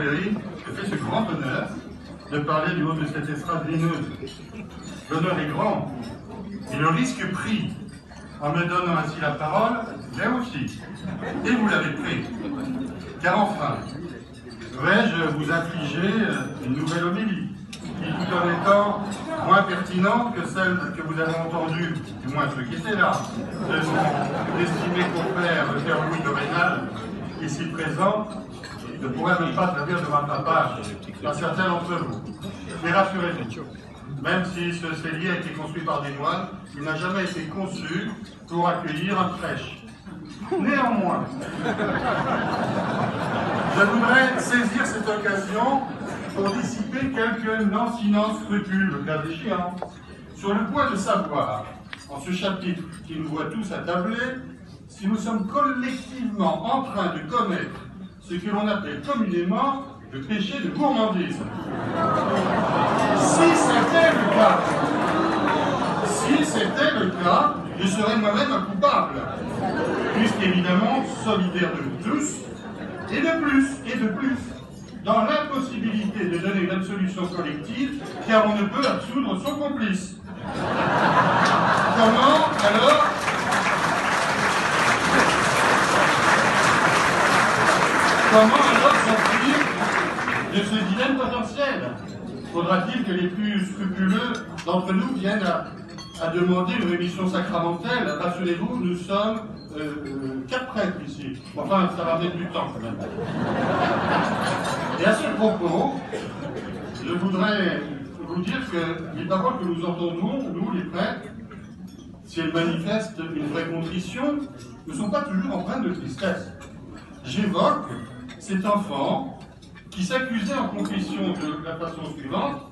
Je fais ce grand honneur de parler du haut de cette estrade lumineuse. L'honneur est grand, et le risque pris en me donnant ainsi la parole l'est aussi. Et vous l'avez pris. Car enfin, vais-je vous infliger une nouvelle homélie, qui tout en étant moins pertinente que celle que vous avez entendue, du moins ceux qui étaient là, de mon estimé confrère, le père Louis de Rénal, ici présent, ne pourrait même pas servir de rattrapage à certains d'entre vous. Mais rassurez-vous, même si ce cellier a été construit par des moines, il n'a jamais été conçu pour accueillir un prêche. Néanmoins, je voudrais saisir cette occasion pour dissiper quelques lancinants scrupules, le cas échéant, sur le point de savoir, en ce chapitre qui nous voit tous attabler, si nous sommes collectivement en train de commettre ce que l'on appelle communément le péché de gourmandise. Si c'était le cas, je serais moi-même un coupable, puisqu'évidemment solidaire de vous tous, et de plus, dans l'impossibilité de donner une absolution collective, car on ne peut absoudre son complice. Comment alors sortir de ce dilemme potentiel? Faudra-t-il que les plus scrupuleux d'entre nous viennent à demander une rémission sacramentelle? Rassurez-vous, nous sommes 4 prêtres ici. Enfin, ça va mettre du temps quand même. Et à ce propos, je voudrais vous dire que les paroles que nous entendons, nous les prêtres, si elles manifestent une vraie contrition, ne sont pas toujours empreintes de tristesse. J'évoque cet enfant qui s'accusait en confession de la façon suivante: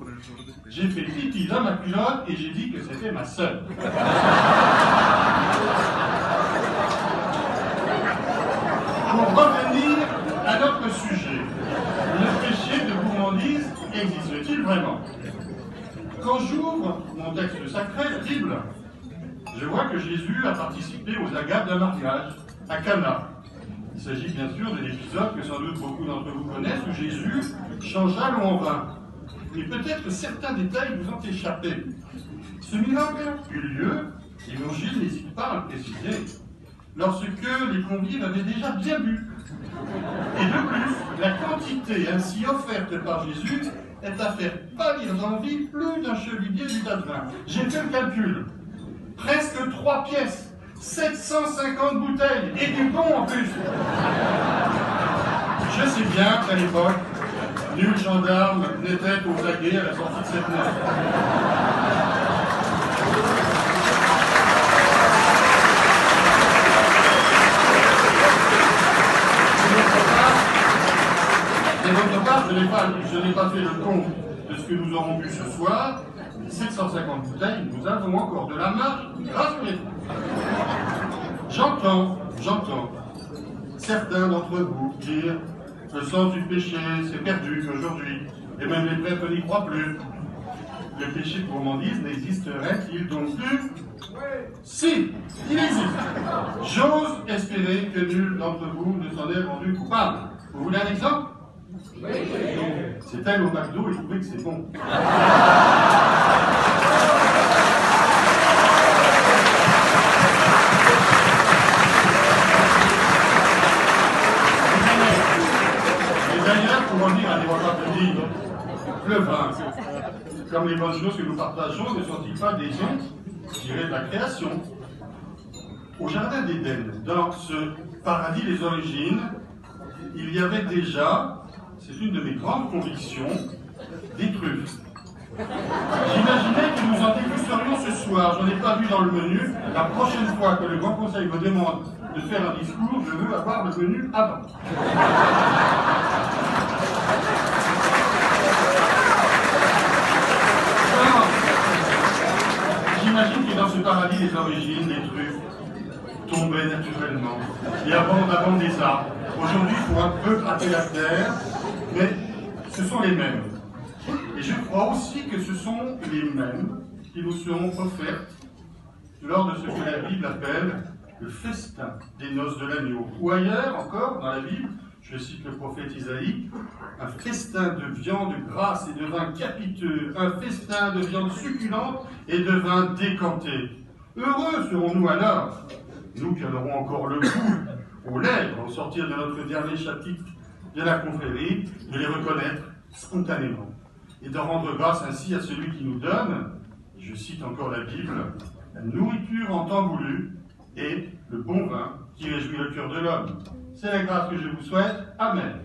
j'ai fait pipi dans ma culotte et j'ai dit que c'était ma sœur. Pour revenir à notre sujet, le péché de gourmandise existe-t-il vraiment? Quand j'ouvre mon texte sacré, la Bible, je vois que Jésus a participé aux agapes d'un mariage à Cana. Il s'agit bien sûr de l'épisode que sans doute beaucoup d'entre vous connaissent, où Jésus changea l'eau en vin. Mais peut-être que certains détails vous ont échappé. Ce miracle eut lieu, et l'Évangile n'hésite pas à le préciser, lorsque les convives avaient déjà bien bu. Et de plus, la quantité ainsi offerte par Jésus est à faire pâlir d'envie plus d'un chevalier du tas de vin. J'ai fait le calcul. Presque 3 pièces. 750 bouteilles, et du bon en plus. Je sais bien qu'à l'époque, nul gendarme n'était aux aguets à la sortie de cette neige. Et d'autre part, je n'ai pas fait le compte de ce que nous aurons bu ce soir. 750 bouteilles, nous avons encore de la marge, rassurez-vous. J'entends certains d'entre vous dire le sens du péché s'est perdu aujourd'hui, et même les prêtres n'y croient plus. Le péché de gourmandise n'existerait-il donc plus? Si, il existe. J'ose espérer que nul d'entre vous ne s'en est rendu coupable. Vous voulez un exemple? Oui. C'est elle au McDo et trouvez que c'est bon. D'ailleurs, pour revenir à des repas petits, le vin, comme les bonnes choses que nous partageons, ne sont-ils pas des dons, je dirais, de la création? Au jardin d'Éden, dans ce paradis des origines, il y avait déjà, c'est une de mes grandes convictions, des truffes. J'imaginais que nous en dégusterions ce soir. Je n'en ai pas vu dans le menu. La prochaine fois que le Grand Conseil me demande de faire un discours, je veux avoir le menu avant. J'imagine que dans ce paradis des origines, les truffes tombaient naturellement et abondent des arbres. Aujourd'hui, il faut un peu gratter la terre, mais ce sont les mêmes. Et je crois aussi que ce sont les mêmes qui nous seront offertes lors de ce que la Bible appelle le festin des noces de l'agneau. Ou ailleurs encore, dans la Bible, je cite le prophète Isaïe, un festin de viande grasse et de vin capiteux, un festin de viande succulente et de vin décanté. Heureux serons-nous alors, nous qui en aurons encore le goût aux lèvres au sortir de notre dernier chapitre de la confrérie, de les reconnaître spontanément et de rendre grâce ainsi à celui qui nous donne, je cite encore la Bible, la nourriture en temps voulu et le bon vin qui réjouit le cœur de l'homme. C'est la grâce que je vous souhaite. Amen.